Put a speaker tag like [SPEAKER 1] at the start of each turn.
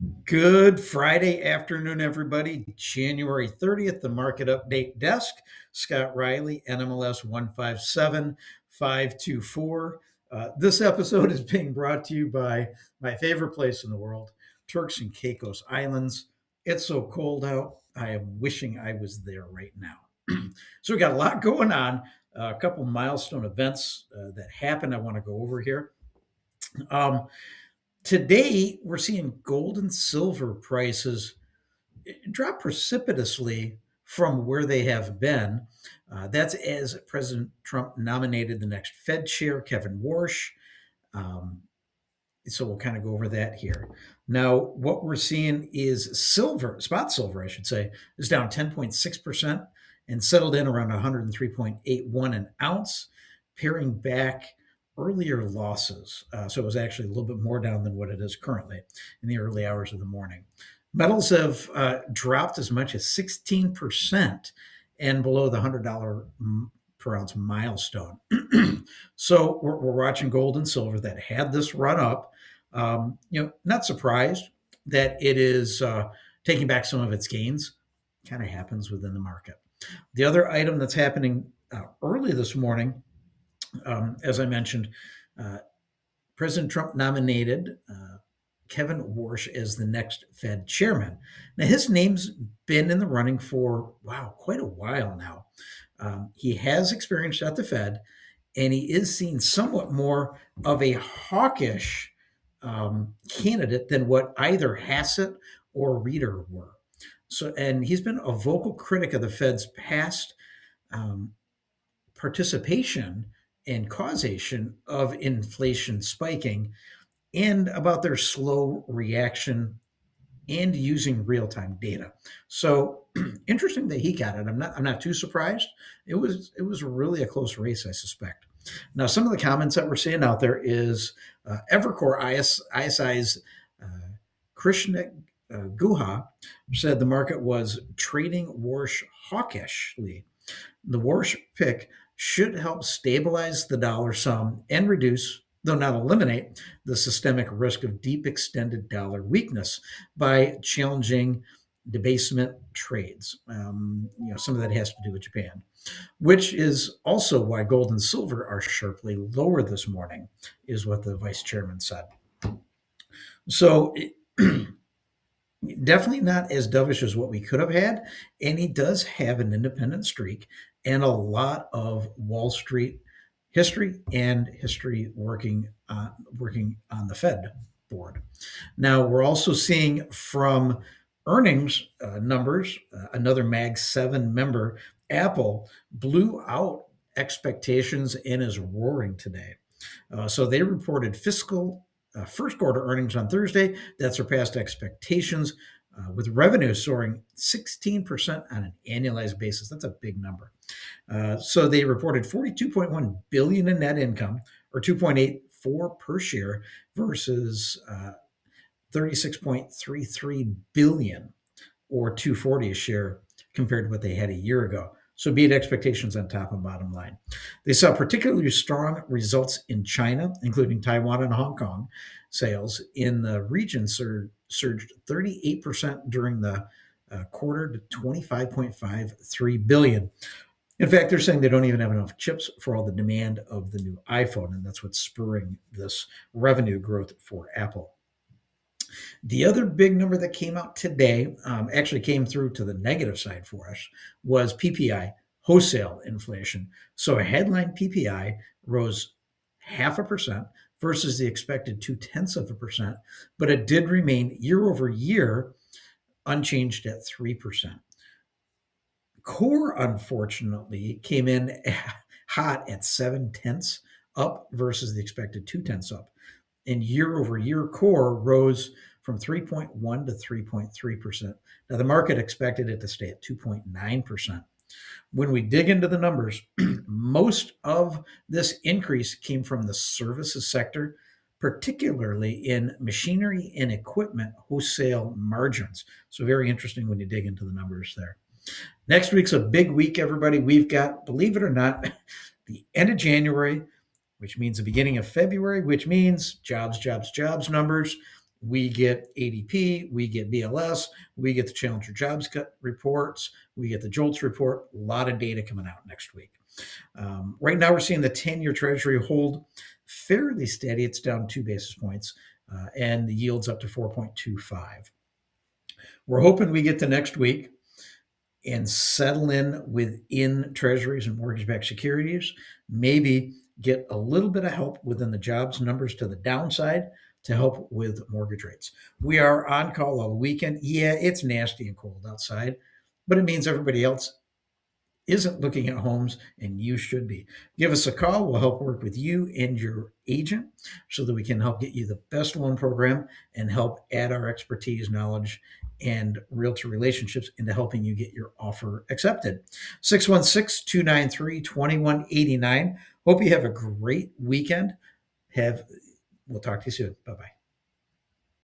[SPEAKER 1] Good Friday afternoon, everybody. January 30th, the market update desk. Scott Riley, NMLS 157524. This episode is being brought to you by my favorite place in the world, Turks and Caicos Islands. It's so cold out. I am wishing I was there right now. So we got a lot going on, a couple milestone events that happened I want to go over here. Today, we're seeing gold and silver prices drop precipitously from where they have been. That's as President Trump nominated the next Fed chair, Kevin Warsh. Um, so we'll kind of go over that here. Now, what we're seeing is silver, spot silver, I should say, is down 10.6% and settled in around 103.81 an ounce, paring back earlier losses. So it was actually a little bit more down than what it is currently in the early hours of the morning. Metals have dropped as much as 16% and below the $100 per ounce milestone. So we're watching gold and silver that had this run up. Not surprised that it is taking back some of its gains. Kind of happens within the market. The other item that's happening early this morning, as I mentioned, President Trump nominated Kevin Warsh as the next Fed chairman. Now, his name's been in the running for, quite a while now. He has experience at the Fed, and he is seen somewhat more of a hawkish candidate than what either Hassent or Rieder were. So, and he's been a vocal critic of the Fed's past participation and causation of inflation spiking, and about their slow reaction and using real-time data. So interesting that he got it. I'm not too surprised. It was really a close race, I suspect. Now, some of the comments that we're seeing out there is Evercore ISI's Krishna Guha said the market was trading Warsh hawkishly. The Warsh pick should help stabilize the dollar some and reduce, though not eliminate, the systemic risk of deep extended dollar weakness by challenging debasement trades. Some of that has to do with Japan, which is also why gold and silver are sharply lower this morning, is what the vice chairman said. So definitely not as dovish as what we could have had. And he does have an independent streak and a lot of Wall Street history and history working on the Fed board. Now, we're also seeing from earnings numbers, another Mag 7 member, Apple, blew out expectations and is roaring today. So they reported fiscal first quarter earnings on Thursday that surpassed expectations, with revenue soaring 16% on an annualized basis. That's a big number. So they reported 42.1 billion in net income, or 2.84 per share, versus 36.33 billion, or 240 a share, compared to what they had a year ago. So beat expectations on top and bottom line. They saw particularly strong results in China, including Taiwan and Hong Kong. Sales in the region surged 38% during the quarter to 25.53 billion. In fact, they're saying they don't even have enough chips for all the demand of the new iPhone, and that's what's spurring this revenue growth for Apple. The other big number that came out today, actually came through to the negative side for us, was PPI, wholesale inflation. So a headline PPI rose 0.5% versus the expected 0.2%, but it did remain year over year unchanged at 3%. Core, unfortunately, came in hot at 0.7 up versus the expected 0.2 up. And year over year core rose from 3.1 to 3.3%. Now, the market expected it to stay at 2.9%. When we dig into the numbers, most of this increase came from the services sector, particularly in machinery and equipment wholesale margins. So very interesting when you dig into the numbers there. Next week's a big week, everybody. We've got, believe it or not, the end of January, which means the beginning of February, which means jobs numbers. we get ADP, we get BLS, we get the Challenger Jobs Cut reports, we get the JOLTS report. A lot of data coming out next week. Right now, we're seeing the 10-year Treasury hold fairly steady. It's down 2 basis points, and the yield's up to 4.25. We're hoping we get to next week and settle in within treasuries and mortgage-backed securities, maybe get a little bit of help within the jobs numbers to the downside to help with mortgage rates. We are on call all weekend. Yeah, it's nasty and cold outside, but it means everybody else isn't looking at homes, and you should be. Give us a call. We'll help work with you and your agent so that we can help get you the best loan program and help add our expertise, knowledge, and realtor relationships into helping you get your offer accepted. 616-293-2189. Hope you have a great weekend. We'll talk to you soon. Bye-bye.